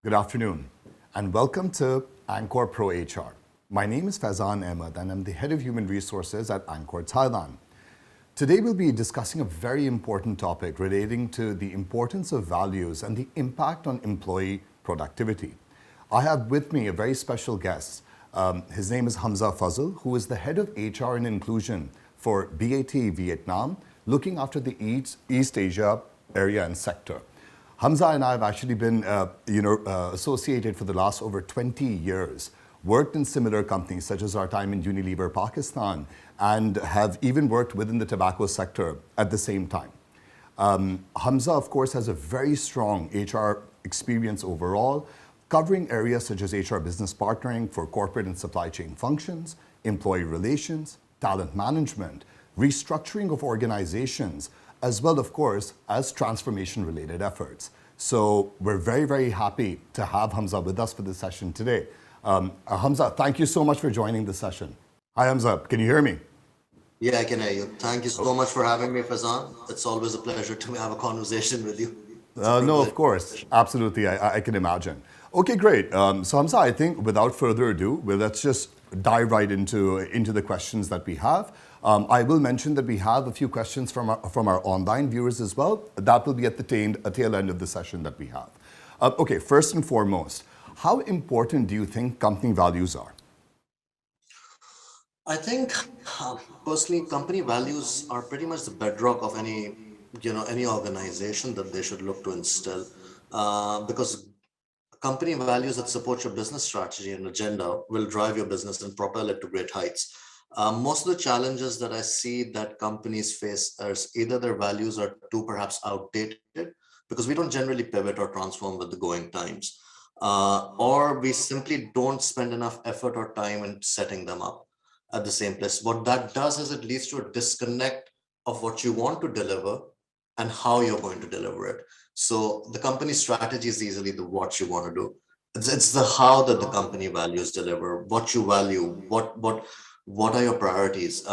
Good afternoon, and welcome to ANCOR Pro HR. My name is Faizan Ahmed, and I'm the Head of Human Resources at ANCOR Thailand. Today, we'll be discussing a very important topic relating to the importance of values and the impact on employee productivity. I have with me a very special guest. His name is Hamza Fazl, who is the Head of HR and Inclusion for BAT Vietnam, looking after the East Asia area and sector. Hamza and I have actually been associated for the last over 20 years, worked in similar companies such as our time in Unilever Pakistan, and have even worked within the tobacco sector at the same time. Hamza, of course, has a very strong HR experience overall, covering areas such as HR business partnering for corporate and supply chain functions, employee relations, talent management, restructuring of organizations, as well, of course, as transformation-related efforts. So we're very, very happy to have Hamza with us for this session today. Hamza, thank you so much for joining the session. Hi, Hamza. Can you hear me? Yeah, I can hear you. Thank you so much for having me, Fazan. It's always a pleasure to have a conversation with you. No, of course. Absolutely. I can imagine. Okay, great. So Hamza, I think without further ado, let's just dive right into the questions that we have. I will mention that we have a few questions from our online viewers as well. That will be at the tail end of the session that we have. Okay, first and foremost, how important do you think company values are? I think personally, company values are pretty much the bedrock of any organization that they should look to instill, because company values that support your business strategy and agenda will drive your business and propel it to great heights. Most of the challenges that I see that companies face is either their values are too perhaps outdated, because we don't generally pivot or transform with the going times, or we simply don't spend enough effort or time in setting them up at the same place. What that does is it leads to a disconnect of what you want to deliver and how you're going to deliver it. So the company strategy is easily the what you want to do. It's the how that the company values deliver, what you value, what are your priorities.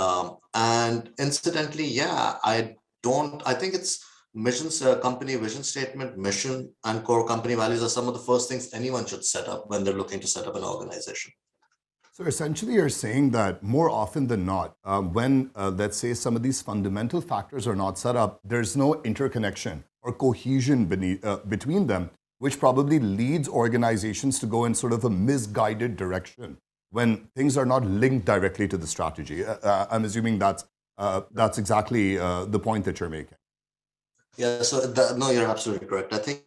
And incidentally, yeah, I think it's missions, company vision statement, mission, and core company values are some of the first things anyone should set up when they're looking to set up an organization. So essentially, you're saying that more often than not, when, let's say, some of these fundamental factors are not set up, there's no interconnection or cohesion between them, which probably leads organizations to go in sort of a misguided direction when things are not linked directly to the strategy. I'm assuming that's exactly the point that you're making. Yeah, so no, you're absolutely correct. I think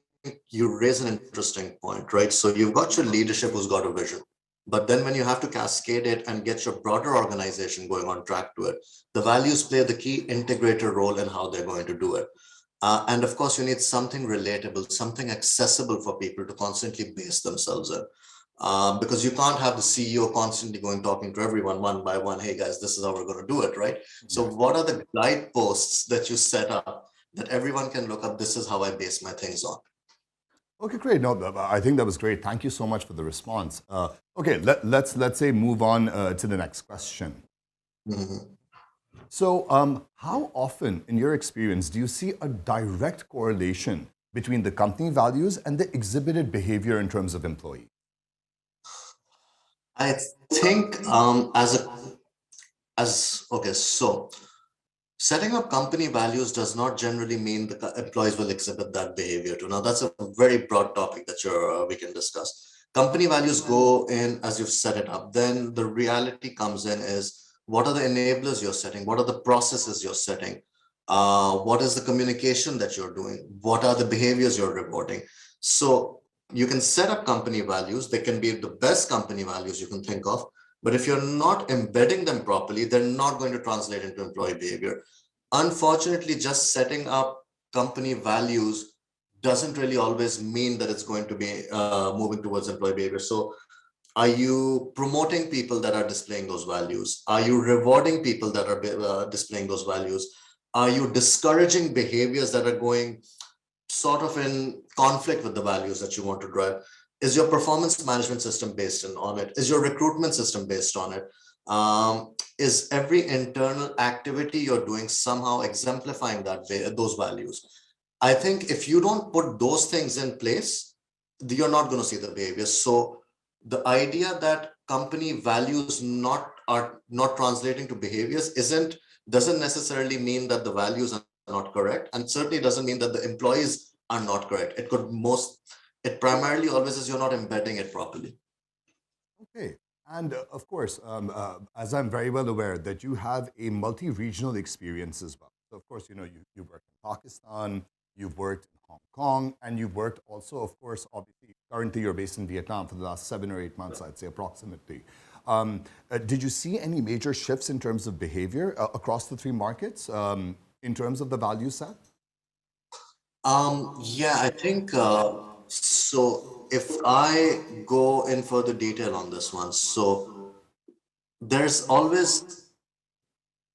you raise an interesting point, right? So you've got your leadership who's got a vision. But then when you have to cascade it and get your broader organization going on track to it, the values play the key integrator role in how they're going to do it. And of course, you need something relatable, something accessible for people to constantly base themselves in. Because you can't have the CEO constantly going talking to everyone one by one, hey guys, this is how we're going to do it, right? So what are the guideposts that you set up that everyone can look up, this is how I base my things on? Okay, great. No, I think that was great. Thank you so much for the response. Okay, let's say move on to the next question. Mm-hmm. So, how often, in your experience, do you see a direct correlation between the company values and the exhibited behavior in terms of employee? I think okay, so setting up company values does not generally mean the employees will exhibit that behavior too. Now, that's a very broad topic that we can discuss. Company values go in as you've set it up. Then the reality comes in is what are the enablers you're setting? What are the processes you're setting? What is the communication that you're doing? What are the behaviors you're rewarding? So you can set up company values. They can be the best company values you can think of. But if you're not embedding them properly, they're not going to translate into employee behavior. Unfortunately, just setting up company values doesn't really always mean that it's going to be moving towards employee behavior. So are you promoting people that are displaying those values? Are you rewarding people that are displaying those values? Are you discouraging behaviors that are going sort of in conflict with the values that you want to drive? Is your performance management system based on it? Is your recruitment system based on it? Is every internal activity you're doing somehow exemplifying those values? I think if you don't put those things in place, you're not going to see the behavior. So the idea that company values are not translating to behaviors doesn't necessarily mean that the values are not correct, and certainly doesn't mean that the employees are not correct. It primarily always is you're not embedding it properly. Okay. And of course, as I'm very well aware that you have a multi-regional experience as well. So of course, you worked in Pakistan, you've worked in Hong Kong, and you've worked also, of course, obviously, currently you're based in Vietnam for the last 7 or 8 months, I'd say approximately. Did you see any major shifts in terms of behavior across the three markets in terms of the value set? Yeah, I think so. If I go in further detail on this one, so there's always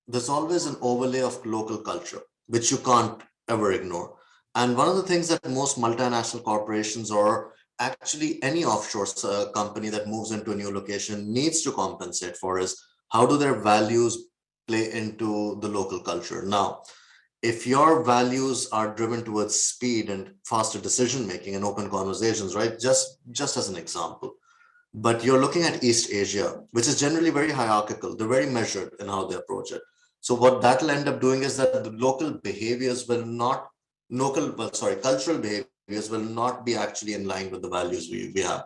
there's always an overlay of local culture, which you can't ever ignore. And one of the things that most multinational corporations, or actually any offshore company that moves into a new location, needs to compensate for is how do their values play into the local culture. Now, if your values are driven towards speed and faster decision making and open conversations, right? Just as an example, but you're looking at East Asia, which is generally very hierarchical. They're very measured in how they approach it. So what that will end up doing is that the cultural behaviors will not be actually in line with the values we have.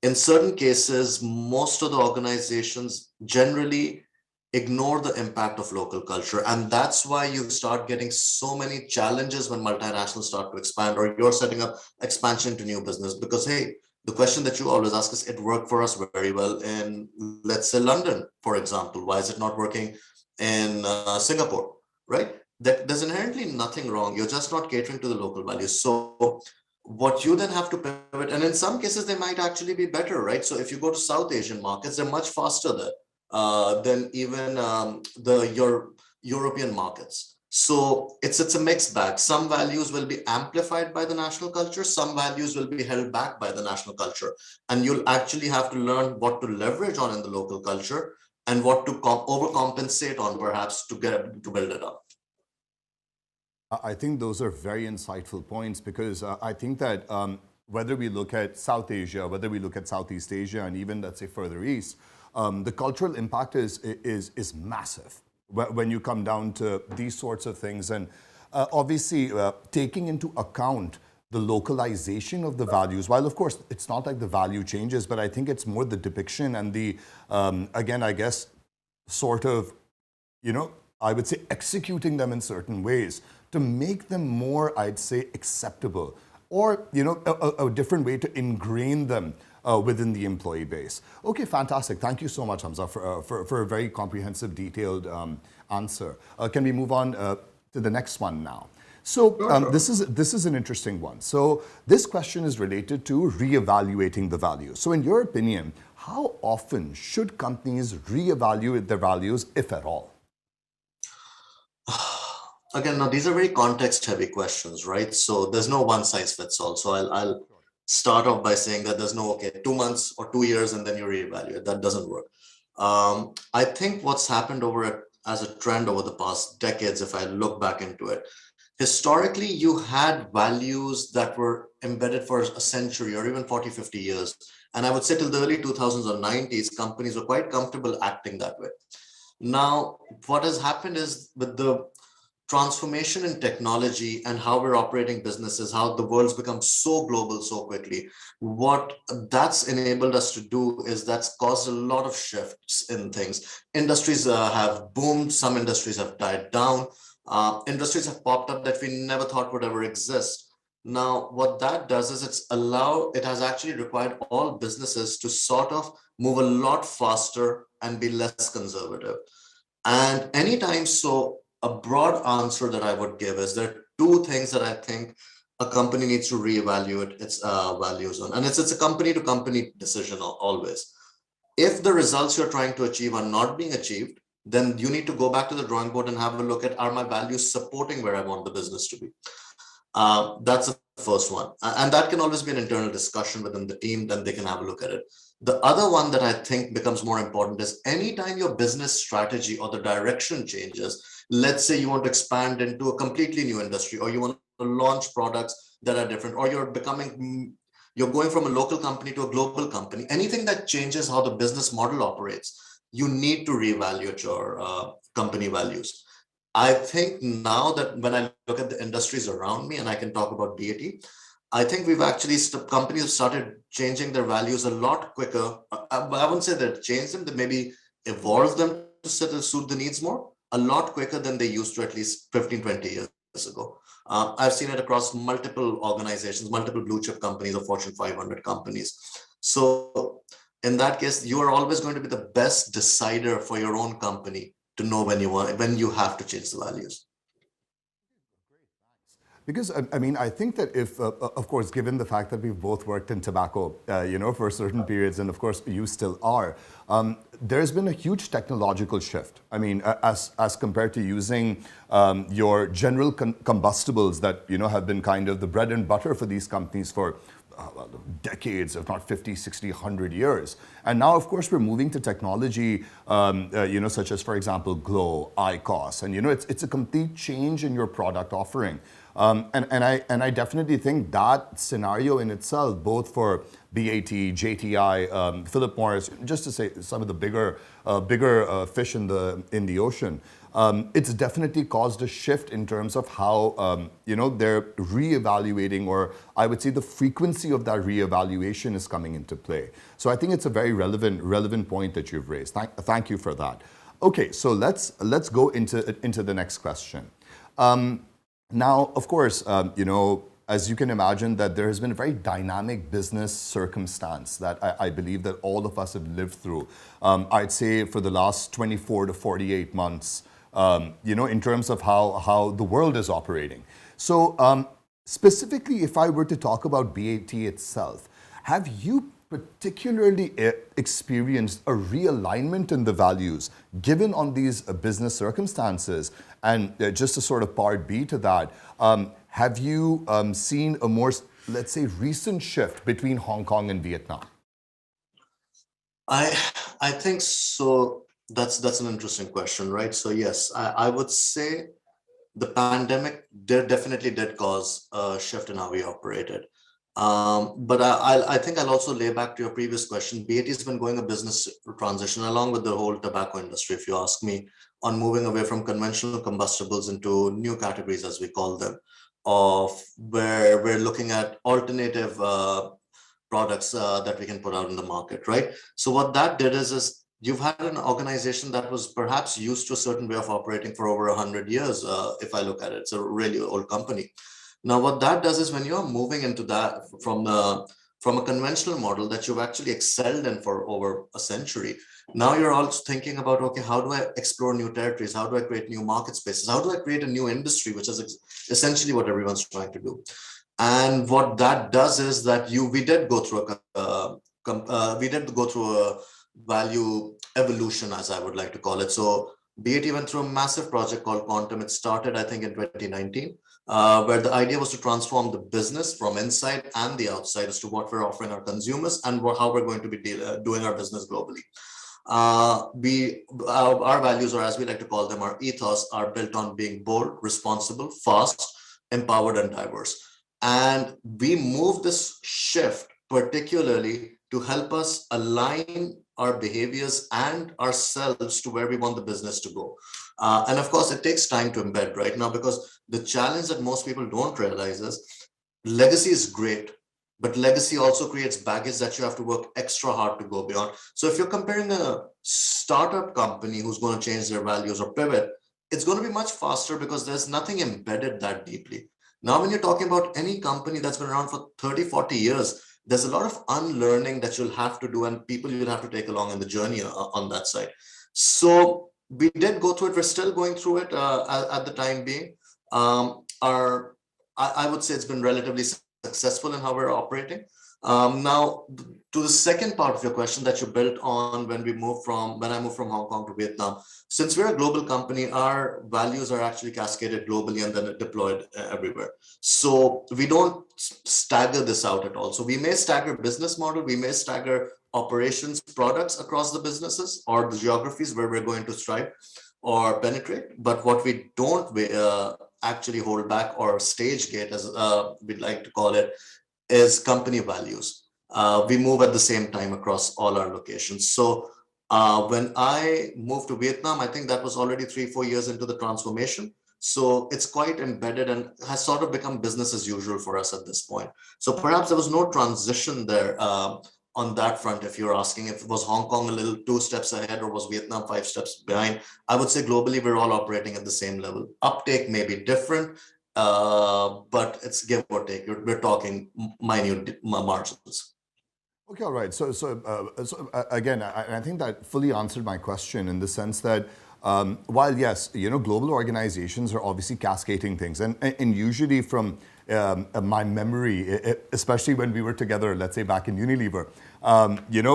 In certain cases, most of the organizations generally ignore the impact of local culture. And that's why you start getting so many challenges when multinationals start to expand, or you're setting up expansion to new business, because, hey, the question that you always ask is, it worked for us very well in, let's say, London, for example. Why is it not working in Singapore, right? There's inherently nothing wrong. You're just not catering to the local values. So what you then have to pivot, and in some cases, they might actually be better, right? So if you go to South Asian markets, they're much faster there than even the European markets. So it's a mixed bag. Some values will be amplified by the national culture. Some values will be held back by the national culture. And you'll actually have to learn what to leverage on in the local culture and what to overcompensate on, perhaps, to build it up. I think those are very insightful points because I think that whether we look at South Asia, whether we look at Southeast Asia, and even, let's say, further east, the cultural impact is massive when you come down to these sorts of things. And obviously, taking into account the localization of the values, while of course it's not like the value changes, but I think it's more the depiction and the, again, I guess, sort of, I would say executing them in certain ways to make them more, I'd say, acceptable, or a different way to ingrain them within the employee base. Okay, fantastic. Thank you so much, Hamza, for a very comprehensive, detailed answer. Can we move on to the next one now? So this is an interesting one. So this question is related to reevaluating the values. So in your opinion, how often should companies reevaluate their values, if at all? Again, now these are very context-heavy questions, right? So there's no one size fits all. So I'll start off by saying that there's no, okay, 2 months or 2 years and then you reevaluate. That doesn't work. I think what's happened as a trend over the past decades, if I look back into it, historically, you had values that were embedded for a century or even 40, 50 years. And I would say till the early 2000s or 90s, companies were quite comfortable acting that way. Now, what has happened is, with the transformation in technology and how we're operating businesses, how the world's become so global so quickly, what that's enabled us to do is that's caused a lot of shifts in things. Industries have boomed, some industries have died down, industries have popped up that we never thought would ever exist. Now, what that does is it has actually required all businesses to sort of move a lot faster and be less conservative. And anytime, so a broad answer that I would give is there are two things that I think a company needs to reevaluate its values on. And it's a company to company decision always. If the results you're trying to achieve are not being achieved, then you need to go back to the drawing board and have a look at, are my values supporting where I want the business to be? That's the first one. And that can always be an internal discussion within the team, then they can have a look at it. The other one that I think becomes more important is anytime your business strategy or the direction changes, let's say you want to expand into a completely new industry, or you want to launch products that are different, or you're you're going from a local company to a global company. Anything that changes how the business model operates, you need to reevaluate your company values. I think now that when I look at the industries around me, and I can talk about BAT, I think we've actually, companies have started changing their values a lot quicker. I wouldn't say that changed them, they maybe evolved them to suit the needs more, a lot quicker than they used to at least 15, 20 years ago. I've seen it across multiple organizations, multiple blue chip companies or Fortune 500 companies. So in that case, you are always going to be the best decider for your own company to know when you have to change the values. Because I mean, I think that if, of course, given the fact that we've both worked in tobacco, for certain periods, and of course you still are, there's been a huge technological shift. I mean, as compared to using your general combustibles that have been kind of the bread and butter for these companies for decades, if not 50, 60, 100 years. And now, of course, we're moving to technology, such as, for example, Glow, IQOS, and it's a complete change in your product offering. And I definitely think that scenario in itself, both for BAT, JTI, Philip Morris, just to say some of the bigger fish in the ocean, it's definitely caused a shift in terms of how they're reevaluating, or I would say the frequency of that reevaluation is coming into play. So I think it's a very relevant point that you've raised. Thank you for that. Okay, so let's go into the next question. Now, of course, as you can imagine, that there has been a very dynamic business circumstance that I believe that all of us have lived through. I'd say for the last 24 to 48 months, in terms of how the world is operating. So specifically, if I were to talk about BAT itself, have you particularly experienced a realignment in the values given on these business circumstances? And just a sort of part B to that, have you seen a more, let's say, recent shift between Hong Kong and Vietnam? I think so. That's an interesting question, right? So yes, I would say the pandemic definitely did cause a shift in how we operated. But I think I'll also lay back to your previous question. BAT has been going a business transition along with the whole tobacco industry, if you ask me, on moving away from conventional combustibles into new categories, as we call them, of where we're looking at alternative products that we can put out in the market, right? So what that did is you've had an organization that was perhaps used to a certain way of operating for over 100 years. If I look at it, it's a really old company. Now, what that does is when you're moving into that from a conventional model that you've actually excelled in for over a century, now you're also thinking about, okay, how do I explore new territories? How do I create new market spaces? How do I create a new industry, which is essentially what everyone's trying to do. And what that does is that we did go through a value evolution, as I would like to call it. So BAT went through a massive project called Quantum. It started, I think, in 2019. Where the idea was to transform the business from inside and the outside as to what we're offering our consumers and how we're going to be doing our business globally. Our values, or as we like to call them, our ethos, are built on being bold, responsible, fast, empowered, and diverse. And we move this shift particularly to help us align our behaviors and ourselves to where we want the business to go. And of course, it takes time to embed right now, because the challenge that most people don't realize is legacy is great, but legacy also creates baggage that you have to work extra hard to go beyond. So if you're comparing a startup company who's going to change their values or pivot, it's going to be much faster because there's nothing embedded that deeply. Now, when you're talking about any company that's been around for 30, 40 years, there's a lot of unlearning that you'll have to do and people you'll have to take along in the journey on that side. So we did go through it. We're still going through it at the time being. I would say it's been relatively successful in how we're operating. Now, to the second part of your question that you built on when I moved from Hong Kong to Vietnam, since we're a global company, our values are actually cascaded globally and then deployed everywhere. So we don't stagger this out at all. So we may stagger business model, we may stagger operations products across the businesses or the geographies where we're going to strive or penetrate. But what we don't actually hold back or stage gate, as we'd like to call it, is company values. We move at the same time across all our locations. So when I moved to Vietnam, I think that was already 3-4 years into the transformation. So it's quite embedded and has sort of become business as usual for us at this point. So perhaps there was no transition there on that front. If you're asking if it was Hong Kong a little 2 steps ahead or was Vietnam 5 steps behind, I would say globally we're all operating at the same level. Uptake may be different, but it's give or take. We're talking minute margins. Okay, all right. So again, I think that fully answered my question in the sense that while yes, global organizations are obviously cascading things, and usually from my memory, especially when we were together, let's say back in Unilever,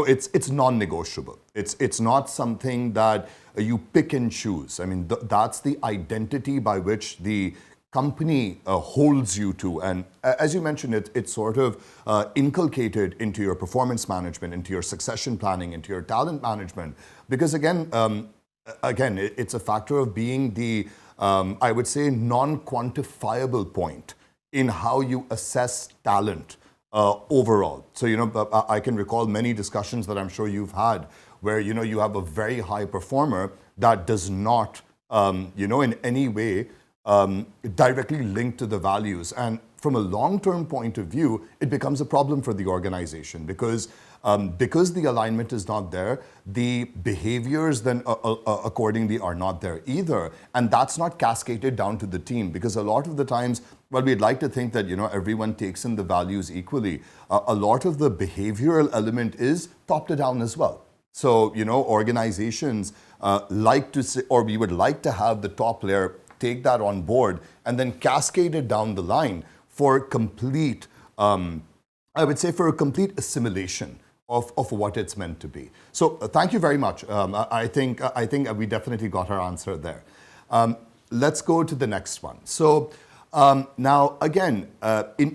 it's non-negotiable. It's not something that you pick and choose. I mean, that's the identity by which the company holds you to. And as you mentioned, it's sort of inculcated into your performance management, into your succession planning, into your talent management. Because again, it's a factor of being the, I would say, non-quantifiable point in how you assess talent overall. So, I can recall many discussions that I'm sure you've had where, you have a very high performer that does not, in any way, directly linked to the values. And from a long-term point of view, it becomes a problem for the organization because the alignment is not there, the behaviors then accordingly are not there either. And that's not cascaded down to the team because a lot of the times, well, we'd like to think that, everyone takes in the values equally. A lot of the behavioral element is top to down as well. So, organizations like to say, or we would like to have the top layer take that on board and then cascade it down the line for complete, I would say for a complete assimilation of what it's meant to be. So thank you very much. I think we definitely got our answer there. Let's go to the next one. So now again,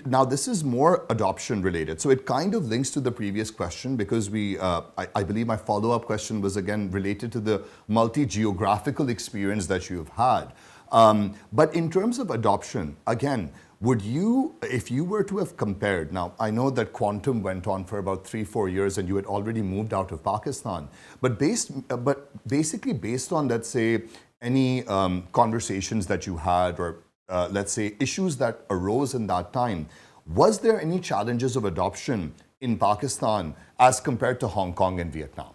now this is more adoption related. So it kind of links to the previous question because I believe my follow-up question was again related to the multi-geographical experience that you've had. But in terms of adoption, again, would you, if you were to have compared, now I know that Quantum went on for about 3-4 years and you had already moved out of Pakistan, but basically based on, let's say, any conversations that you had or let's say issues that arose in that time, was there any challenges of adoption in Pakistan as compared to Hong Kong and Vietnam?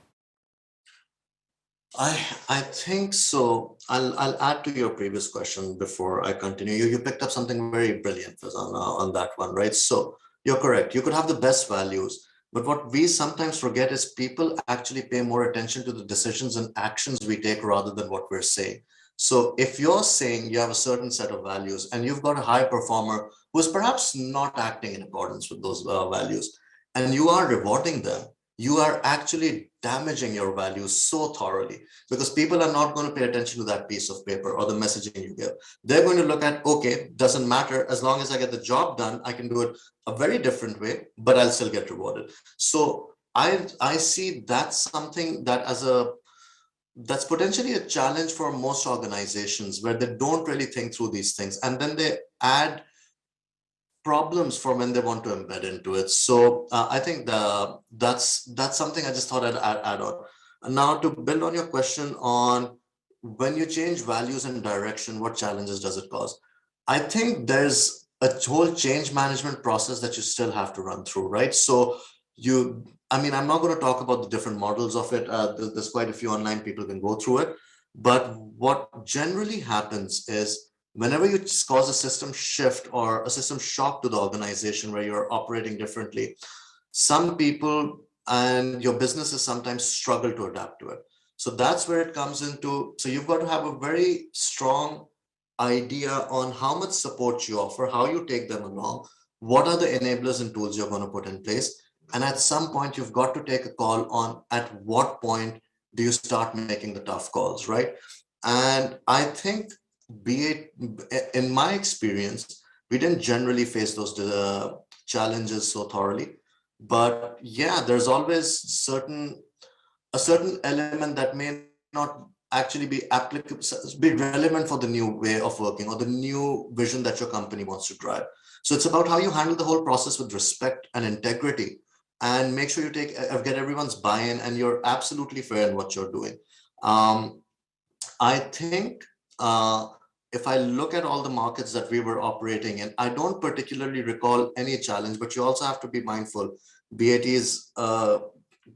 I think so. I'll add to your previous question before I continue. You picked up something very brilliant, Fazan, on that one, right? So you're correct. You could have the best values, but what we sometimes forget is people actually pay more attention to the decisions and actions we take rather than what we're saying. So if you're saying you have a certain set of values and you've got a high performer who's perhaps not acting in accordance with those values, and you are rewarding them, you are actually damaging your values so thoroughly because people are not going to pay attention to that piece of paper or the messaging you give. They're going to look at, okay, doesn't matter. As long as I get the job done, I can do it a very different way, but I'll still get rewarded. So I see that's something that that's potentially a challenge for most organizations where they don't really think through these things. And then they add problems for when they want to embed into it. So I think that's something I just thought I'd add on. And now to build on your question on when you change values and direction, what challenges does it cause? I think there's a whole change management process that you still have to run through, right? So I'm not going to talk about the different models of it. There's quite a few online, people can go through it. But what generally happens is whenever you cause a system shift or a system shock to the organization where you're operating differently, some people and your businesses sometimes struggle to adapt to it. So that's where it comes into, so you've got to have a very strong idea on how much support you offer, how you take them along, what are the enablers and tools you're going to put in place. And at some point, you've got to take a call on at what point do you start making the tough calls, right? And I think in my experience, we didn't generally face those challenges so thoroughly. But yeah, there's always a certain element that may not actually be applicable, be relevant for the new way of working or the new vision that your company wants to drive. So it's about how you handle the whole process with respect and integrity, and make sure you get everyone's buy-in, and you're absolutely fair in what you're doing. I think if I look at all the markets that we were operating in, I don't particularly recall any challenge, but you also have to be mindful. BAT is a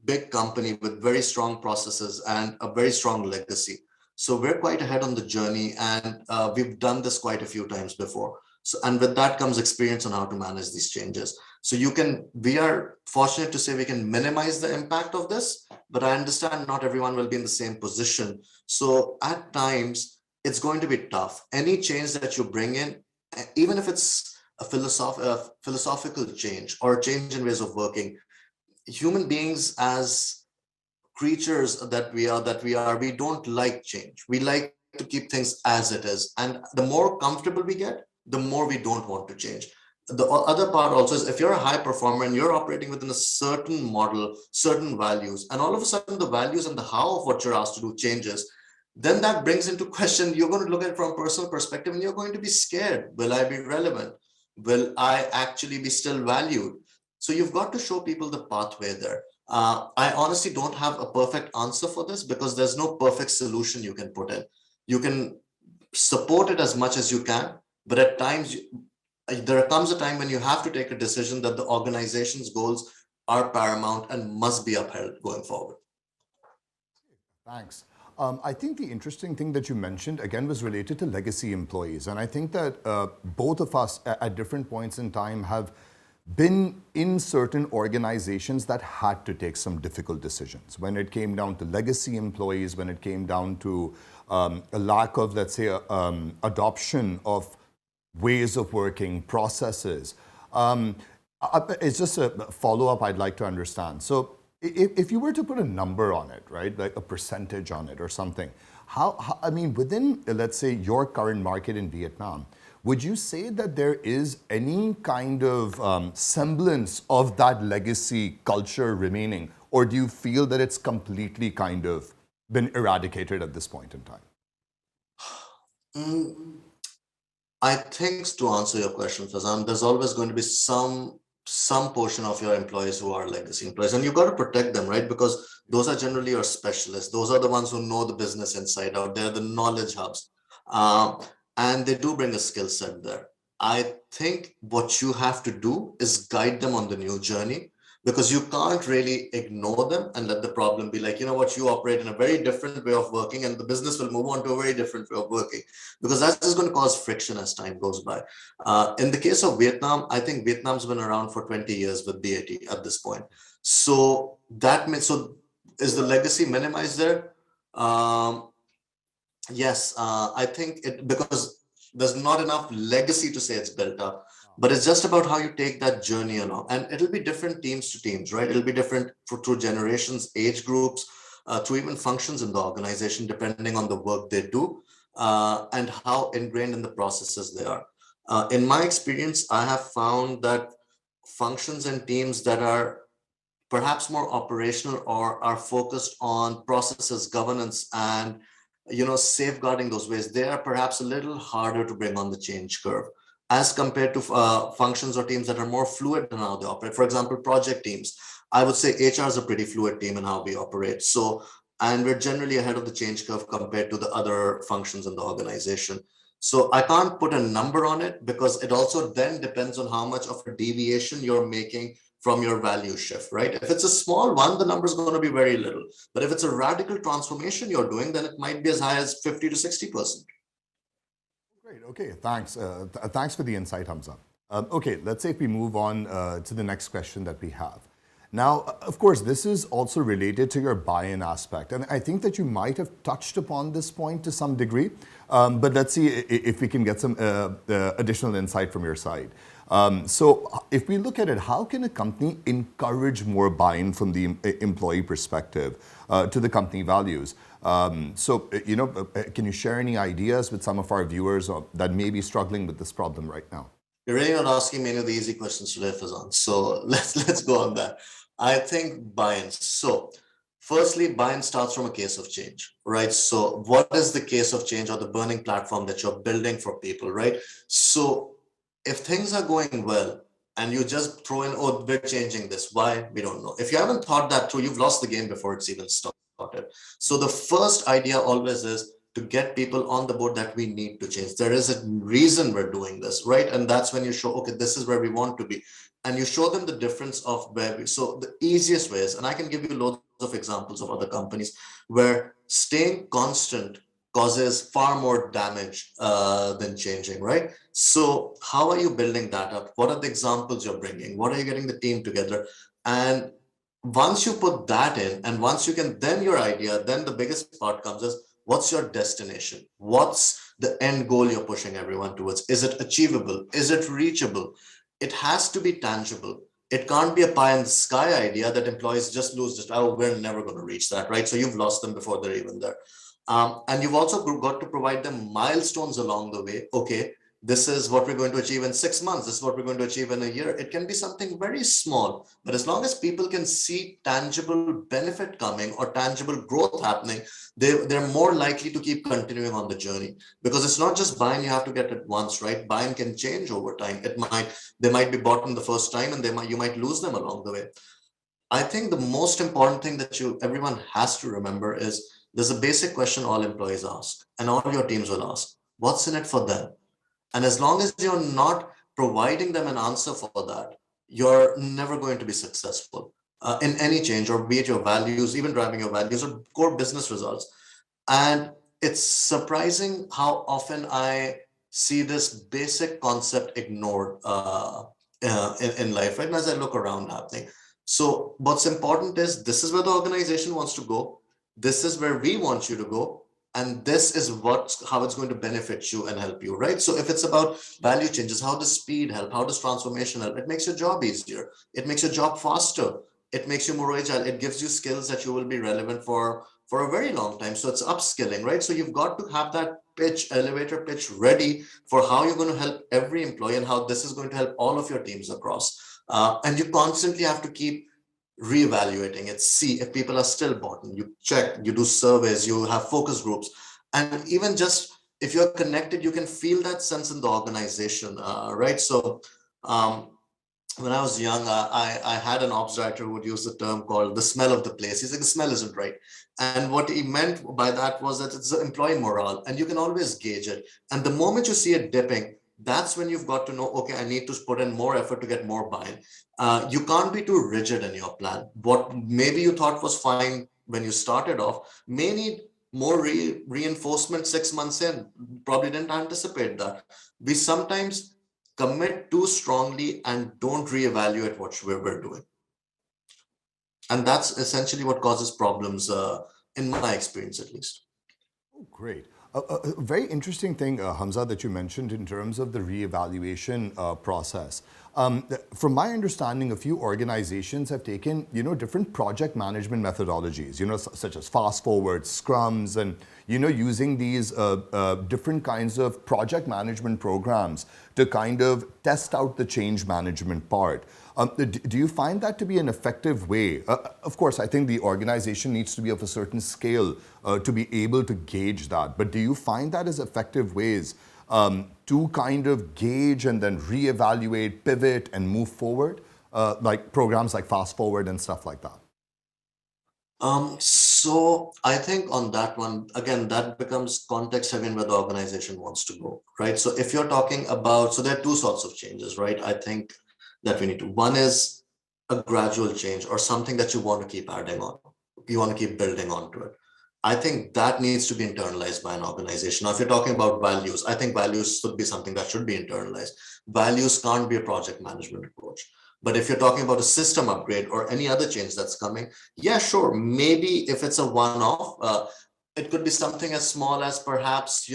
big company with very strong processes and a very strong legacy. So we're quite ahead on the journey, and we've done this quite a few times before. So, and with that comes experience on how to manage these changes. So we are fortunate to say we can minimize the impact of this, but I understand not everyone will be in the same position. So at times, it's going to be tough. Any change that you bring in, even if it's a philosophical change or a change in ways of working, human beings as creatures that we are, we don't like change. We like to keep things as it is. And the more comfortable we get, the more we don't want to change. The other part also is, if you're a high performer and you're operating within a certain model, certain values, and all of a sudden the values and the how of what you're asked to do changes, then that brings into question, you're going to look at it from a personal perspective, and you're going to be scared. Will I be relevant? Will I actually be still valued? So you've got to show people the pathway there. I honestly don't have a perfect answer for this, because there's no perfect solution you can put in. You can support it as much as you can, but at times there comes a time when you have to take a decision that the organization's goals are paramount and must be upheld going forward. Thanks. I think the interesting thing that you mentioned, again, was related to legacy employees. And I think that both of us at different points in time have been in certain organizations that had to take some difficult decisions. When it came down to legacy employees, when it came down to a lack of, let's say, adoption of ways of working, processes. It's just a follow-up I'd like to understand. So if you were to put a number on it, right, like a percentage on it or something, I mean, within, let's say, your current market in Vietnam, would you say that there is any kind of semblance of that legacy culture remaining, or do you feel that it's completely kind of been eradicated at this point in time? I think, to answer your question, Fazan, there's always going to be some portion of your employees who are legacy employees, and you've got to protect them, right? Because those are generally your specialists. Those are the ones who know the business inside out. They're the knowledge hubs. And they do bring a skill set there. I think what you have to do is guide them on the new journey, because you can't really ignore them and let the problem be like, you know what, you operate in a very different way of working, and the business will move on to a very different way of working, because that's just going to cause friction as time goes by. In the case of Vietnam, I think Vietnam's been around for 20 years with BAT at this point. So is the legacy minimized there? Yes, I think because there's not enough legacy to say it's built up, but it's just about how you take that journey along. And it'll be different teams to teams, right? It'll be different through generations, age groups, through even functions in the organization, depending on the work they do and how ingrained in the processes they are. In my experience, I have found that functions and teams that are perhaps more operational or are focused on processes, governance, and safeguarding those ways, they are perhaps a little harder to bring on the change curve as compared to functions or teams that are more fluid in how they operate. For example, project teams. I would say HR is a pretty fluid team in how we operate. And we're generally ahead of the change curve compared to the other functions in the organization. So I can't put a number on it, because it also then depends on how much of a deviation you're making from your value shift, right? If it's a small one, the number is going to be very little. But if it's a radical transformation you're doing, then it might be as high as 50 to 60%. Great. Okay. Thanks. Thanks for the insight, Hamza. Okay. Let's say if we move on to the next question that we have. Now, of course, this is also related to your buy-in aspect. And I think that you might have touched upon this point to some degree, but let's see if we can get some additional insight from your side. So if we look at it, how can a company encourage more buy-in from the employee perspective to the company values? Can you share any ideas with some of our viewers that may be struggling with this problem right now? You're really not asking me any of the easy questions today, Fazan. So let's go on that. I think buy-in. So Firstly, buy-in starts from a case of change, right? So what is the case of change or the burning platform that you're building for people, right? So if things are going well and you just throw in, oh, we're changing this, why? We don't know. If you haven't thought that through, you've lost the game before it's even started. So the first idea always is to get people on the board that we need to change. There is a reason we're doing this, right? And that's when you show, okay, this is where we want to be. And you show them the difference of where we, so the easiest ways, and I can give you loads of examples of other companies where staying constant causes far more damage than changing, right? So how are you building that up? What are the examples you're bringing? What are you getting the team together? And once you put that in, and once you can, then your idea, then the biggest part comes is, what's your destination? What's the end goal you're pushing everyone towards? Is it achievable? Is it reachable? It has to be tangible. It can't be a pie in the sky idea that employees just lose, just, oh, we're never going to reach that, right? So you've lost them before they're even there. And you've also got to provide them milestones along the way. Okay, this is what we're going to achieve in 6 months. This is what we're going to achieve in a year. It can be something very small, but as long as people can see tangible benefit coming or tangible growth happening, they're more likely to keep continuing on the journey, because it's not just buy-in you have to get at once, right? Buy-in can change over time. They might be bought in the first time, and you might lose them along the way. I think the most important thing that everyone has to remember is there's a basic question all employees ask, and all your teams will ask: what's in it for them? And as long as you're not providing them an answer for that, you're never going to be successful in any change, or be it your values, even driving your values or core business results. And it's surprising how often I see this basic concept ignored in life, right? And as I look around happening. So what's important is, this is where the organization wants to go. This is where we want you to go. And this is how it's going to benefit you and help you, right? So if it's about value changes, how does speed help? How does transformation help? It makes your job easier. It makes your job faster. It makes you more agile. It gives you skills that you will be relevant for a very long time. So it's upskilling, right? So you've got to have that elevator pitch ready for how you're going to help every employee and how this is going to help all of your teams across. And you constantly have to keep reevaluating it, see if people are still bought in. You check, you do surveys, you have focus groups, and even just if you're connected, you can feel that sense in the organization, right? So when I was young, I had an ops director who would use the term called the smell of the place. He's like, the smell isn't right. And what he meant by that was that it's the employee morale, and you can always gauge it. And the moment you see it dipping, that's when you've got to know, okay, I need to put in more effort to get more buy-in. You can't be too rigid in your plan. What maybe you thought was fine when you started off may need more reinforcement 6 months in. Probably didn't anticipate that. We sometimes commit too strongly and don't reevaluate what we're doing. And that's essentially what causes problems, in my experience at least. Oh, great. A very interesting thing, Hamza, that you mentioned in terms of the reevaluation process. From my understanding, a few organizations have taken, different project management methodologies, such as fast forward, scrums, and, using these different kinds of project management programs to kind of test out the change management part. Do you find that to be an effective way? Of course, I think the organization needs to be of a certain scale to be able to gauge that. But do you find that as effective ways to kind of gauge and then reevaluate, pivot, and move forward, like programs like Fast Forward and stuff like that? So I think on that one, again, that becomes context heavy where the organization wants to go, right? So if you're talking about, so there are two sorts of changes, right? I think that we need to, one is a gradual change or something that you want to keep adding on. You want to keep building onto it. I think that needs to be internalized by an organization. Now, if you're talking about values, I think values should be something that should be internalized. Values can't be a project management approach. But if you're talking about a system upgrade or any other change that's coming, yeah, sure. Maybe if it's a one-off, it could be something as small as perhaps,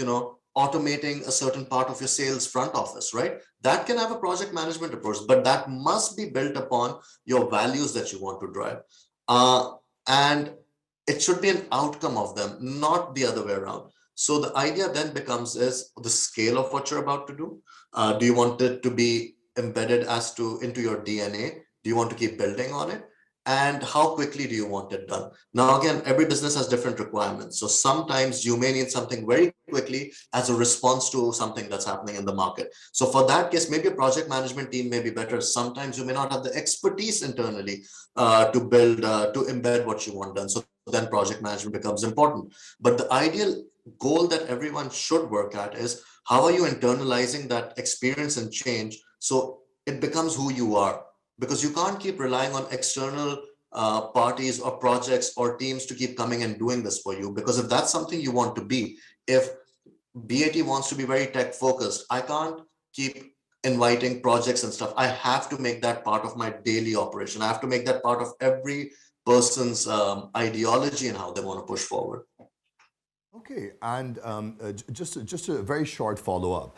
automating a certain part of your sales front office, right? That can have a project management approach, but that must be built upon your values that you want to drive. And it should be an outcome of them, not the other way around. So the idea then becomes is the scale of what you're about to do. Do you want it to be embedded into your DNA? Do you want to keep building on it? and how quickly do you want it done? Now, again, every business has different requirements. So sometimes you may need something very quickly as a response to something that's happening in the market. So for that case, maybe a project management team may be better. Sometimes you may not have the expertise internally to embed what you want done. So then project management becomes important. But the ideal goal that everyone should work at is how are you internalizing that experience and change so it becomes who you are? Because you can't keep relying on external parties or projects or teams to keep coming and doing this for you. Because if that's something you want to be, if BAT wants to be very tech focused, I can't keep inviting projects and stuff. I have to make that part of my daily operation. I have to make that part of every person's ideology and how they want to push forward. Okay, and just a very short follow-up.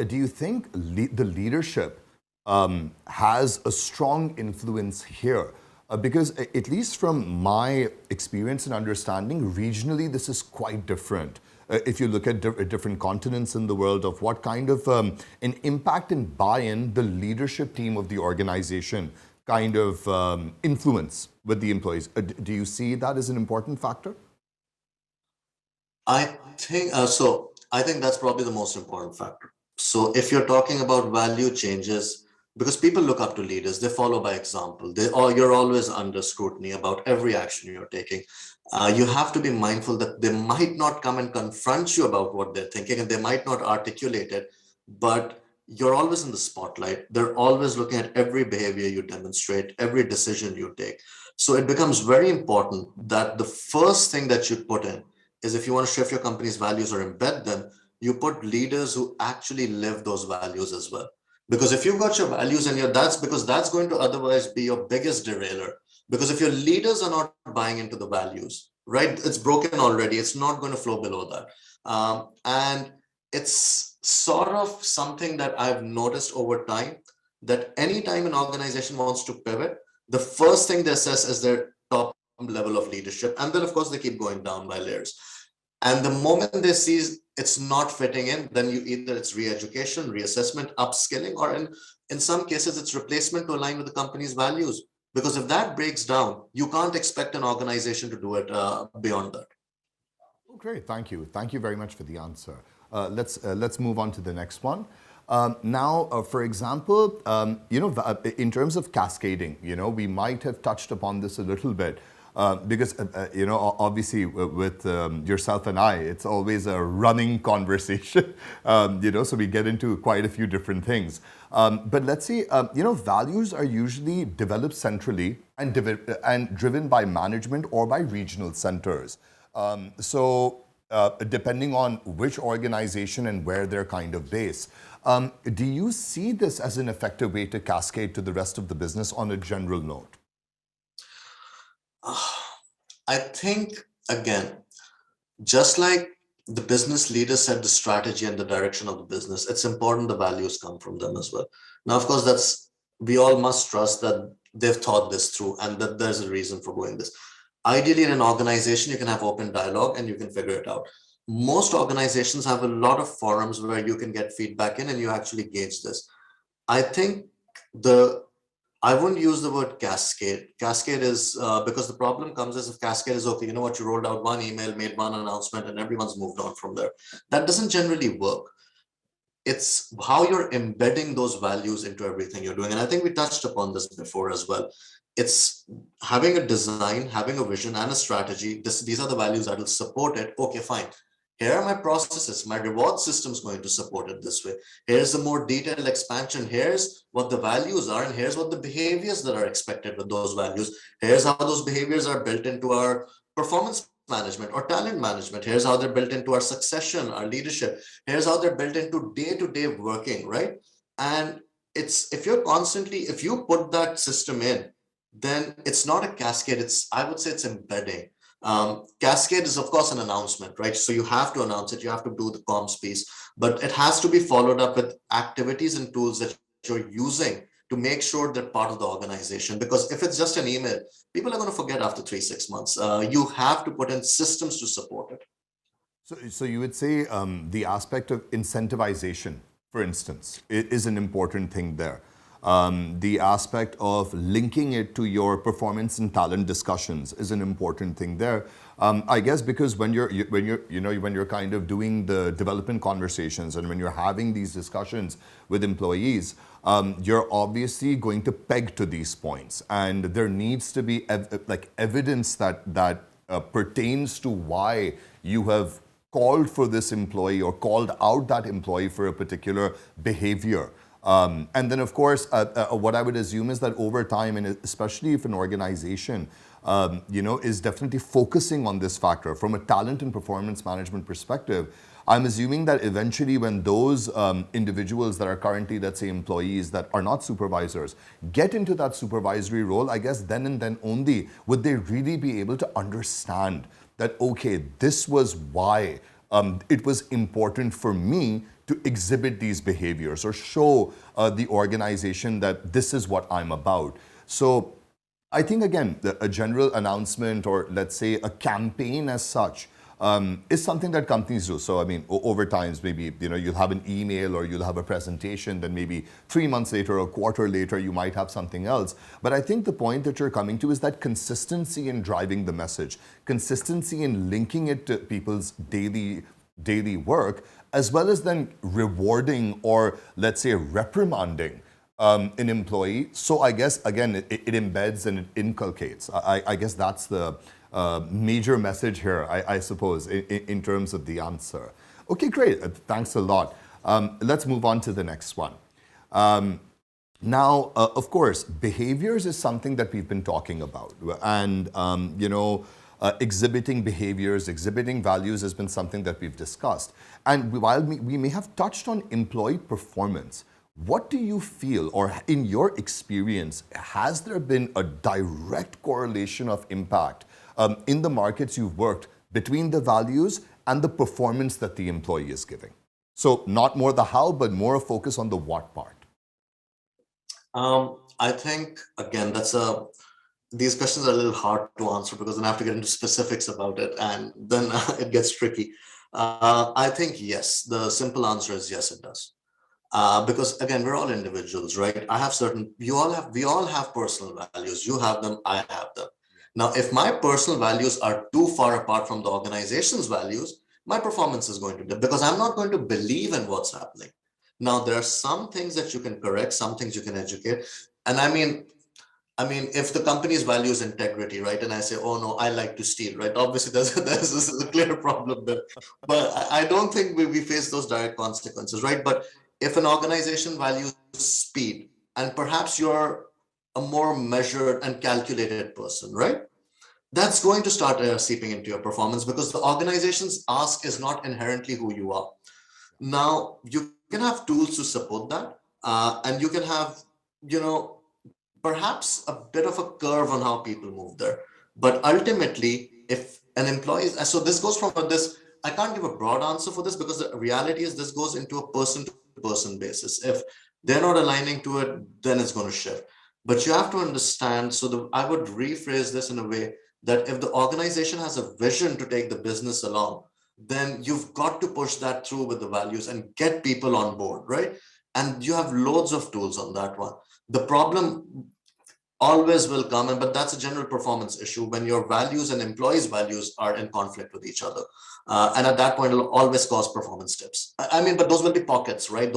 Do you think the leadership has a strong influence here? Because at least from my experience and understanding, regionally this is quite different. If you look at different continents in the world, of what kind of an impact and buy-in the leadership team of the organization kind of influence with the employees. Do you see that as an important factor? I think so. I think that's probably the most important factor. So if you're talking about value changes, because people look up to leaders, they follow by example. You're always under scrutiny about every action you're taking. You have to be mindful that they might not come and confront you about what they're thinking, and they might not articulate it, but you're always in the spotlight. They're always looking at every behavior you demonstrate, every decision you take. So it becomes very important that the first thing that you put in is, if you want to shift your company's values or embed them, you put leaders who actually live those values as well. Because if you've got your values and that's going to otherwise be your biggest derailer. Because if your leaders are not buying into the values, right, it's broken already. It's not going to flow below that. And it's sort of something that I've noticed over time, that anytime an organization wants to pivot, the first thing they assess is their top level of leadership. And then, of course, they keep going down by layers. And the moment they see it's not fitting in, then it's re-education, reassessment, upskilling, or in some cases, it's replacement to align with the company's values. Because if that breaks down, you can't expect an organization to do it beyond that. Oh, great, thank you. Thank you very much for the answer. Let's move on to the next one. Now, for example, in terms of cascading, we might have touched upon this a little bit. Because, obviously with yourself and I, it's always a running conversation, so we get into quite a few different things. But let's say, values are usually developed centrally and driven by management or by regional centers. Depending on which organization and where they're kind of based. Do you see this as an effective way to cascade to the rest of the business on a general note? I think, again, just like the business leaders set the strategy and the direction of the business, it's important the values come from them as well. Now, of course, we all must trust that they've thought this through and that there's a reason for doing this. Ideally, in an organization, you can have open dialogue and you can figure it out. Most organizations have a lot of forums where you can get feedback in and you actually gauge this. I think I wouldn't use the word cascade. Cascade is because the problem comes as if cascade is okay. You know what? You rolled out one email, made one announcement, and everyone's moved on from there. That doesn't generally work. It's how you're embedding those values into everything you're doing. And I think we touched upon this before as well. It's having a design, having a vision and a strategy. These are the values that will support it. Okay, fine. Here are my processes. My reward system is going to support it this way. Here's the more detailed expansion. Here's what the values are, and here's what the behaviors that are expected with those values. Here's how those behaviors are built into our performance management or talent management. Here's how they're built into our succession, our leadership. Here's how they're built into day-to-day working, right? And if you put that system in, then it's not a cascade. I would say it's embedding. Cascade is, of course, an announcement, right? So you have to announce it, you have to do the comms piece, but it has to be followed up with activities and tools that you're using to make sure they're part of the organization. Because if it's just an email, people are going to forget after 3-6 months. You have to put in systems to support it. So you would say the aspect of incentivization, for instance, is an important thing there. The aspect of linking it to your performance and talent discussions is an important thing there. I guess because when you're kind of doing the development conversations and when you're having these discussions with employees, you're obviously going to peg to these points, and there needs to be evidence that pertains to why you have called for this employee or called out that employee for a particular behavior. And then, of course, what I would assume is that over time, and especially if an organization, is definitely focusing on this factor from a talent and performance management perspective, I'm assuming that eventually when those individuals that are currently, let's say, employees that are not supervisors, get into that supervisory role, I guess then and then only would they really be able to understand that, okay, this was why it was important for me to exhibit these behaviors or show the organization that this is what I'm about. So I think, again, a general announcement or let's say a campaign as such is something that companies do. So, I mean, over times, maybe, you'll have an email or you'll have a presentation, then maybe 3 months later or a quarter later, you might have something else. But I think the point that you're coming to is that consistency in driving the message, consistency in linking it to people's daily work, as well as then rewarding or let's say reprimanding an employee. So I guess, again, it embeds and it inculcates. I guess that's the major message here, I suppose, in terms of the answer. Okay, great. Thanks a lot. Let's move on to the next one. Now, of course, behaviors is something that we've been talking about. And, exhibiting behaviors, exhibiting values has been something that we've discussed. And while we may have touched on employee performance, what do you feel, or in your experience, has there been a direct correlation of impact in the markets you've worked between the values and the performance that the employee is giving? So not more the how, but more a focus on the what part. I think, again, these questions are a little hard to answer because then I have to get into specifics about it, and then it gets tricky. I think yes, the simple answer is yes, it does. Because again, we're all individuals, right? We all have personal values. You have them, I have them. Now, if my personal values are too far apart from the organization's values, my performance is going to dip because I'm not going to believe in what's happening. Now, there are some things that you can correct, some things you can educate. And I mean, if the company's values integrity, right? And I say, oh no, I like to steal, right? Obviously, there's a clear problem there. But I don't think we face those direct consequences, right? But if an organization values speed, and perhaps you're a more measured and calculated person, right? That's going to start seeping into your performance because the organization's ask is not inherently who you are. Now, you can have tools to support that, and you can have, perhaps a bit of a curve on how people move there. But ultimately, if an employee is, so this goes from this, I can't give a broad answer for this because the reality is this goes into a person-to-person basis. If they're not aligning to it, then it's going to shift. But you have to understand, I would rephrase this in a way that if the organization has a vision to take the business along, then you've got to push that through with the values and get people on board, right? And you have loads of tools on that one. The problem always will come, but that's a general performance issue when your values and employees' values are in conflict with each other. And at that point, it'll always cause performance dips. But those will be pockets, right?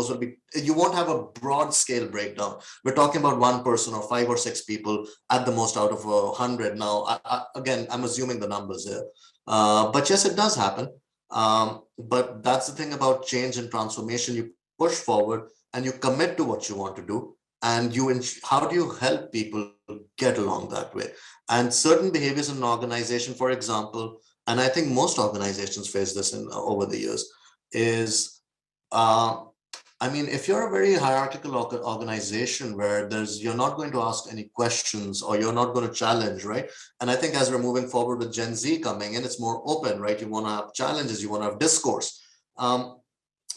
You won't have a broad scale breakdown. We're talking about one person or 5 or 6 people at the most out of 100. Now, again, I'm assuming the numbers here. But yes, it does happen. But that's the thing about change and transformation. You push forward and you commit to what you want to do. And how do you help people get along that way? And certain behaviors in an organization, for example, and I think most organizations face this over the years, is, if you're a very hierarchical organization where you're not going to ask any questions or you're not going to challenge, right? And I think as we're moving forward with Gen Z coming in, it's more open, right? You want to have challenges, you want to have discourse.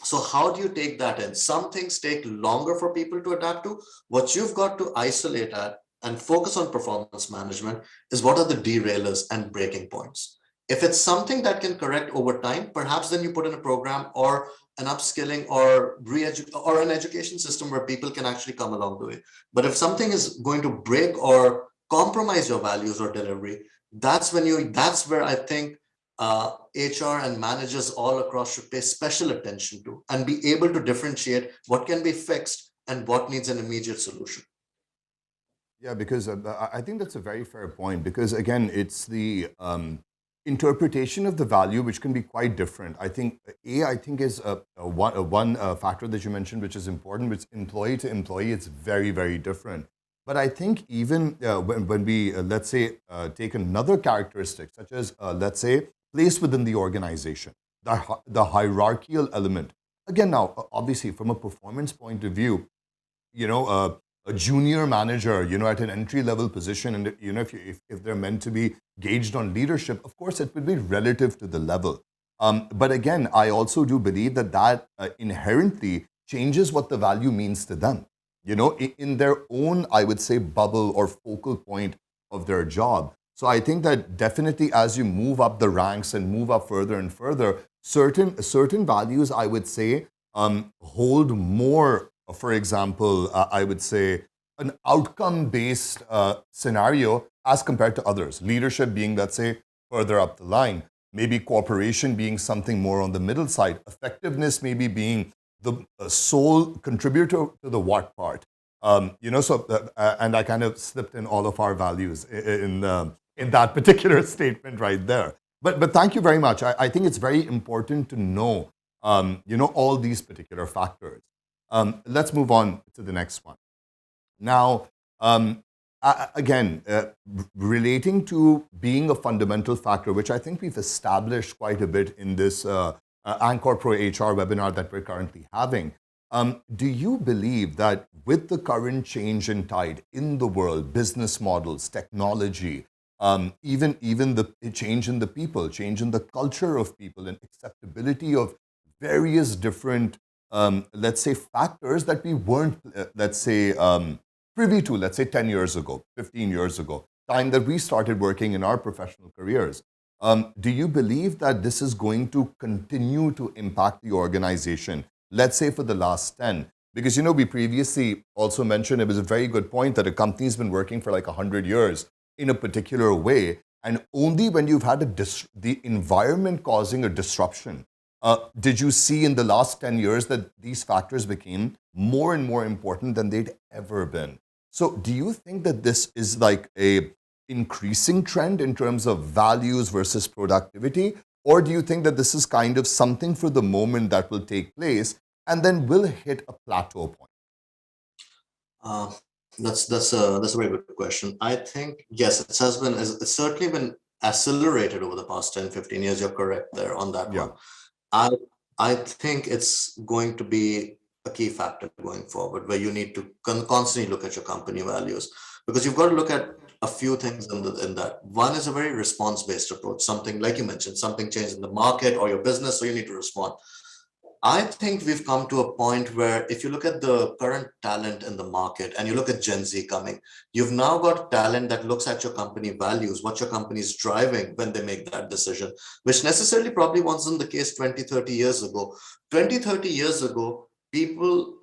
So how do you take that in? Some things take longer for people to adapt to. What you've got to isolate at and focus on performance management is what are the derailers and breaking points. If it's something that can correct over time, perhaps then you put in a program or an upskilling or or an education system where people can actually come along the way. But if something is going to break or compromise your values or delivery, that's where I think HR and managers all across should pay special attention to and be able to differentiate what can be fixed and what needs an immediate solution. Yeah, because I think that's a very fair point. Because again, it's the interpretation of the value which can be quite different. I think I think is one factor that you mentioned, which is important. Which employee to employee, it's very, very different. But I think even when we let's say take another characteristic, such as let's say place within the organization, the hierarchical element. Again, now obviously from a performance point of view, you know, a junior manager, you know, at an entry level position, and you know, if they're meant to be gauged on leadership, of course, it would be relative to the level. But again, I also do believe that inherently changes what the value means to them. You know, in their own, I would say, bubble or focal point of their job. So I think that definitely, as you move up the ranks and move up further and further, certain values, I would say, hold more. For example, I would say an outcome-based scenario as compared to others. Leadership being, let's say, further up the line. Maybe cooperation being something more on the middle side. Effectiveness maybe being the sole contributor to the what part. You know, so and I kind of slipped in all of our values in that particular statement right there. But thank you very much. I think it's very important to know, you know, all these particular factors. Let's move on to the next one. Now, again, relating to being a fundamental factor, which I think we've established quite a bit in this ANCOR Pro HR webinar that we're currently having. Do you believe that with the current change in tide in the world, business models, technology, even the change in the people, change in the culture of people, and acceptability of various different let's say, factors that we weren't, let's say, privy to, let's say, 10 years ago, 15 years ago, time that we started working in our professional careers. Do you believe that this is going to continue to impact the organization, let's say, for the last 10? Because, you know, we previously also mentioned, it was a very good point, that a company's been working for like 100 years in a particular way, and only when you've had the environment causing a disruption, did you see in the last 10 years that these factors became more and more important than they'd ever been? So do you think that this is like a increasing trend in terms of values versus productivity? Or do you think that this is kind of something for the moment that will take place and then will hit a plateau point? That's a very good question. I think, yes, it's certainly been accelerated over the past 10, 15 years. You're correct there on that one. I think it's going to be a key factor going forward, where you need to constantly look at your company values, because you've got to look at a few things in that. One is a very response-based approach. Something like you mentioned, something changed in the market or your business, so you need to respond. I think we've come to a point where if you look at the current talent in the market and you look at Gen Z coming, you've now got talent that looks at your company values, what your company is driving when they make that decision, which necessarily probably wasn't the case 20, 30 years ago. 20, 30 years ago, people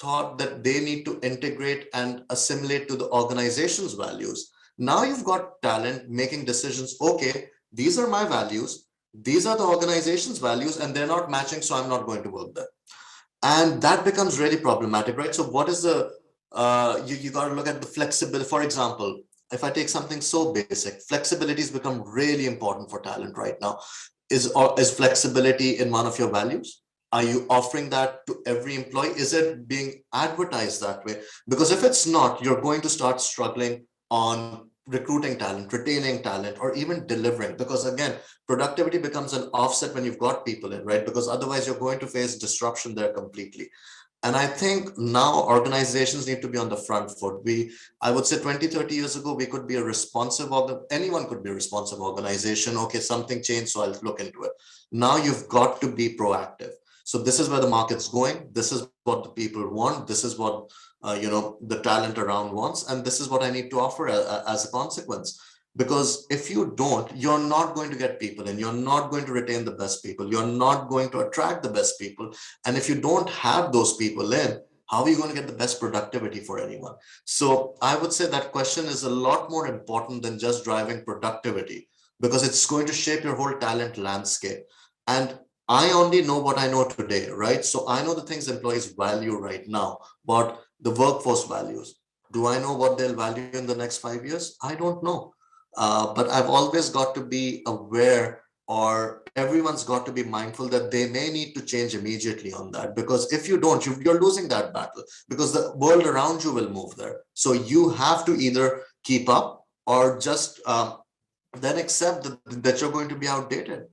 thought that they need to integrate and assimilate to the organization's values. Now you've got talent making decisions. Okay, these are my values. These are the organization's values, and they're not matching, so I'm not going to work there. And that becomes really problematic, right? So what is the, you got to look at the flexibility. For example, if I take something so basic, flexibility has become really important for talent right now. Is flexibility in one of your values? Are you offering that to every employee? Is it being advertised that way? Because if it's not, you're going to start struggling on recruiting talent, retaining talent, or even delivering. Because again, productivity becomes an offset when you've got people in, right? Because otherwise you're going to face disruption there completely. And I think now organizations need to be on the front foot. I would say 20, 30 years ago, we could be a responsive, anyone could be a responsive organization. Okay, something changed, so I'll look into it. Now you've got to be proactive. So this is where the market's going. This is what the people want. This is what the talent around wants, and this is what I need to offer as a consequence. Because if you don't, you're not going to get people in, you're not going to retain the best people, you're not going to attract the best people. And if you don't have those people in, how are you going to get the best productivity for anyone? So I would say that question is a lot more important than just driving productivity, because it's going to shape your whole talent landscape. And I only know what I know today, right? So I know the things employees value right now, but the workforce values. Do I know what they'll value in the next 5 years? I don't know. But I've always got to be aware, or everyone's got to be mindful that they may need to change immediately on that. Because if you don't, you're losing that battle, because the world around you will move there. So you have to either keep up or just then accept that you're going to be outdated.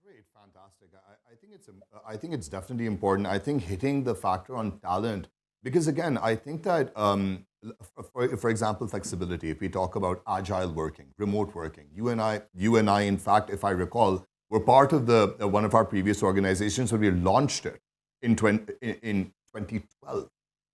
Great, fantastic. I think it's definitely important. I think hitting the factor on talent, because again, I think that for example, flexibility. If we talk about agile working, remote working, you and I, in fact, if I recall, were part of the one of our previous organizations when we launched it in 2012.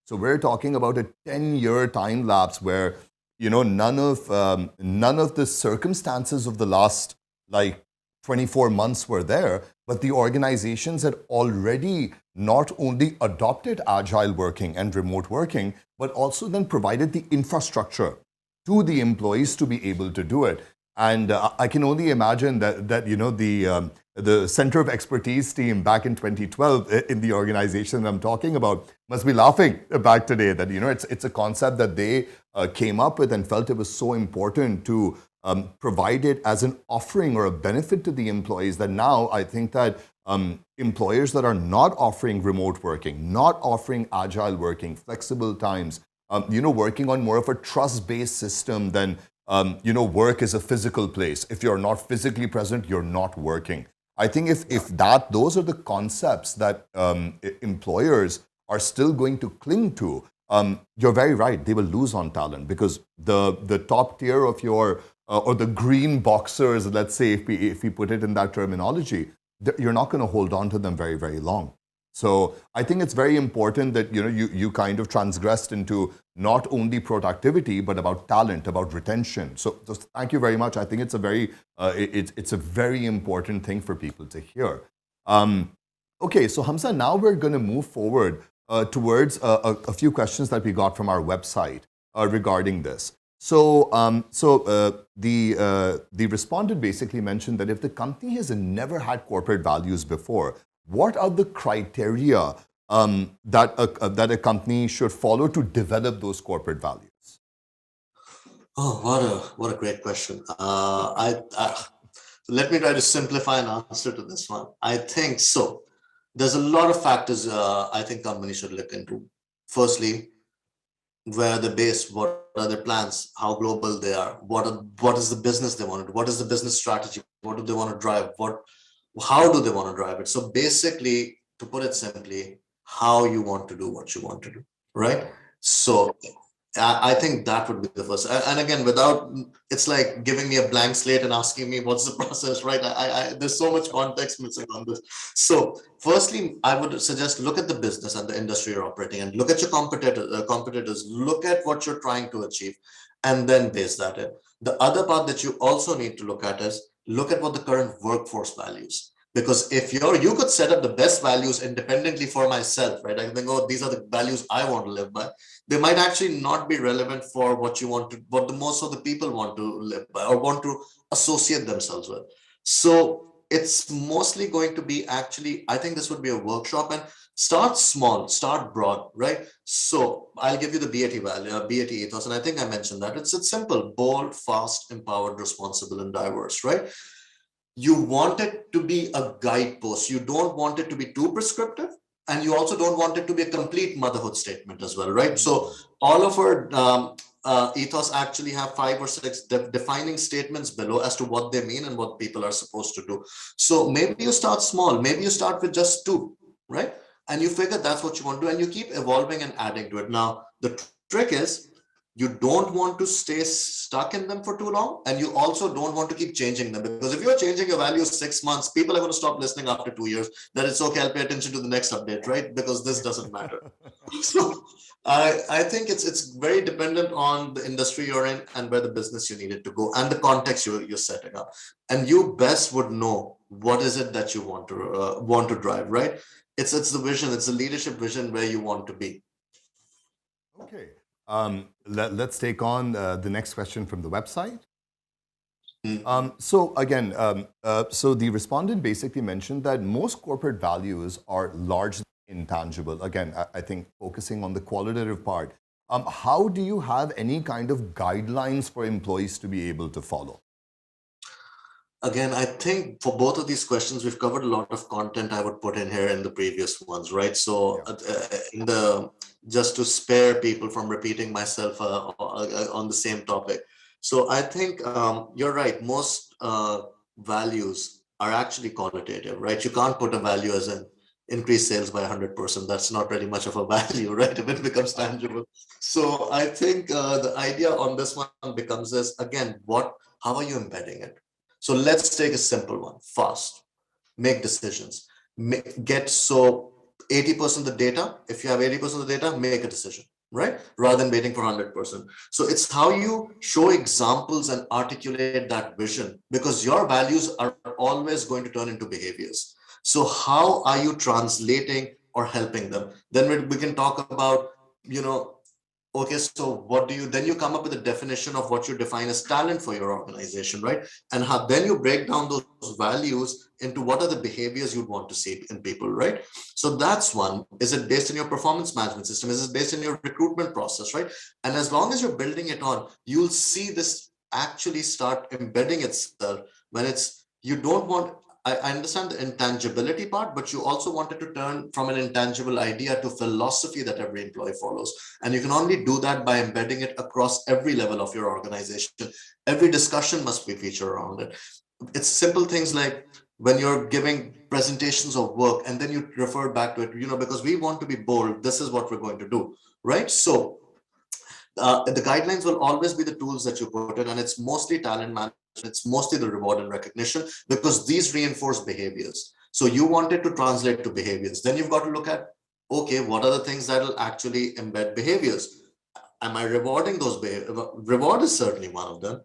So we're talking about a 10-year time lapse where none of the circumstances of the last like 24 months were there, but the organizations had already not only adopted agile working and remote working, but also then provided the infrastructure to the employees to be able to do it. And I can only imagine that the Center of Expertise team back in 2012 in the organization I'm talking about must be laughing back today that it's a concept that they came up with and felt it was so important to provide it as an offering or a benefit to the employees, that now I think that employers that are not offering remote working, not offering agile working, flexible times, working on more of a trust-based system than work is a physical place. If you're not physically present, you're not working. I think if those are the concepts that employers are still going to cling to, you're very right. They will lose on talent, because the top tier of your or the green boxers, let's say, if we put it in that terminology, you're not going to hold on to them very, very long. So I think it's very important that you kind of transgressed into not only productivity but about talent, about retention. So thank you very much. I think it's a very important thing for people to hear. Okay, so Hamza, now we're going to move forward towards a few questions that we got from our website regarding this. So the respondent basically mentioned that if the company has never had corporate values before, what are the criteria that a company should follow to develop those corporate values? Oh, what a great question. Let me try to simplify an answer to this one. I think so. There's a lot of factors I think companies should look into. Firstly, where they're based, what are their plans, how global they are, what is the business they want to do, what is the business strategy, what do they want to drive, how do they want to drive it. So basically, to put it simply, how you want to do what you want to do, right? So I think that would be the first. And again, it's like giving me a blank slate and asking me what's the process, right? There's so much context missing on this. So firstly, I would suggest look at the business and the industry you're operating and look at your competitors, look at what you're trying to achieve, and then base that in. The other part that you also need to look at is look at what the current workforce values. Because if you could set up the best values independently for myself, right? I can think, oh, these are the values I want to live by. They might actually not be relevant for what the most of the people want to live by or want to associate themselves with. So it's mostly going to be actually, I think this would be a workshop, and start small, start broad, right? So I'll give you the BAT value, BAT ethos, and I think I mentioned that. It's simple: bold, fast, empowered, responsible, and diverse, right? You want it to be a guidepost. You don't want it to be too prescriptive, and you also don't want it to be a complete motherhood statement as well, right? So all of our ethos actually have 5 or 6 defining statements below as to what they mean and what people are supposed to do. So maybe you start small, maybe you start with just 2, right? And you figure that's what you want to do, and you keep evolving and adding to it. Now, the trick is, you don't want to stay stuck in them for too long, and you also don't want to keep changing them, because if you're changing your values 6 months, people are going to stop listening after 2 years. That it's okay, I'll pay attention to the next update, right? Because this doesn't matter. So I think it's very dependent on the industry you're in and where the business you need it to go and the context you're setting up, and you best would know what is it that you want to drive, right? It's the vision, it's the leadership vision where you want to be. Okay. Let's take on the next question from the website. So again, so the respondent basically mentioned that most corporate values are largely intangible. Again, I think focusing on the qualitative part. How do you have any kind of guidelines for employees to be able to follow? Again, I think for both of these questions, we've covered a lot of content I would put in here in the previous ones, right? So just to spare people from repeating myself on the same topic. So I think you're right. Most values are actually qualitative, right? You can't put a value as an increase sales by 100%. That's not really much of a value, right? If it becomes tangible. So I think the idea on this one becomes this, again, how are you embedding it? So let's take a simple one, fast, make decisions, get so 80% of the data, if you have 80% of the data, make a decision, right? Rather than waiting for 100%. So it's how you show examples and articulate that vision, because your values are always going to turn into behaviors. So how are you translating or helping them? Then we can talk about, okay, so then you come up with a definition of what you define as talent for your organization, right? And then you break down those values into what are the behaviors you'd want to see in people, right? So that's one. Is it based on your performance management system? Is it based on your recruitment process, right? And as long as you're building it on, you'll see this actually start embedding itself when you don't want, I understand the intangibility part, but you also wanted to turn from an intangible idea to philosophy that every employee follows. And you can only do that by embedding it across every level of your organization. Every discussion must be featured around it. It's simple things like when you're giving presentations of work and then you refer back to it, because we want to be bold, this is what we're going to do, right? So the guidelines will always be the tools that you put in, and it's mostly talent management. It's mostly the reward and recognition, because these reinforce behaviors. So you want it to translate to behaviors. Then you've got to look at, okay, what are the things that will actually embed behaviors? Am I rewarding those behaviors? Reward is certainly one of them.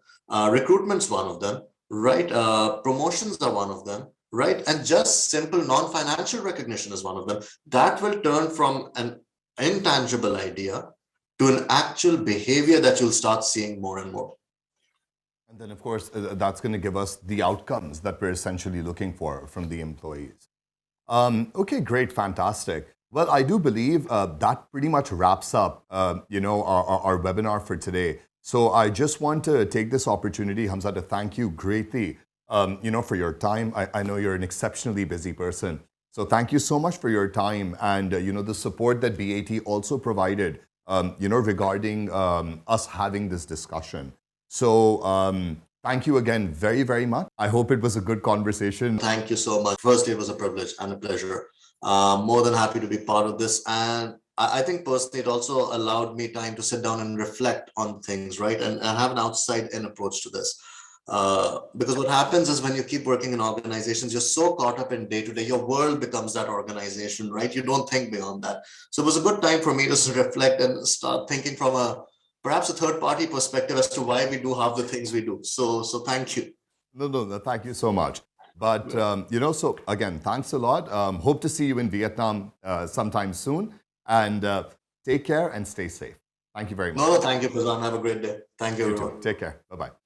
Recruitment's one of them, right? Promotions are one of them, right? And just simple non-financial recognition is one of them. That will turn from an intangible idea to an actual behavior that you'll start seeing more and more. And then, of course, that's going to give us the outcomes that we're essentially looking for from the employees. Okay, great, fantastic. Well, I do believe that pretty much wraps up, our webinar for today. So I just want to take this opportunity, Hamza, to thank you greatly, for your time. I know you're an exceptionally busy person. So thank you so much for your time and, the support that BAT also provided, regarding us having this discussion. So thank you again very, very much. I hope it was a good conversation. Thank you so much. Firstly, it was a privilege and a pleasure. More than happy to be part of this. And I think personally, it also allowed me time to sit down and reflect on things, right? And have an outside-in approach to this. Because what happens is when you keep working in organizations, you're so caught up in day-to-day, your world becomes that organization, right? You don't think beyond that. So it was a good time for me to reflect and start thinking from perhaps a third-party perspective as to why we do half the things we do. So thank you. No, thank you so much. But, so again, thanks a lot. Hope to see you in Vietnam sometime soon. And take care and stay safe. Thank you very much. No, thank you, Fazan. Have a great day. Thank you, everyone. Too. Take care. Bye-bye.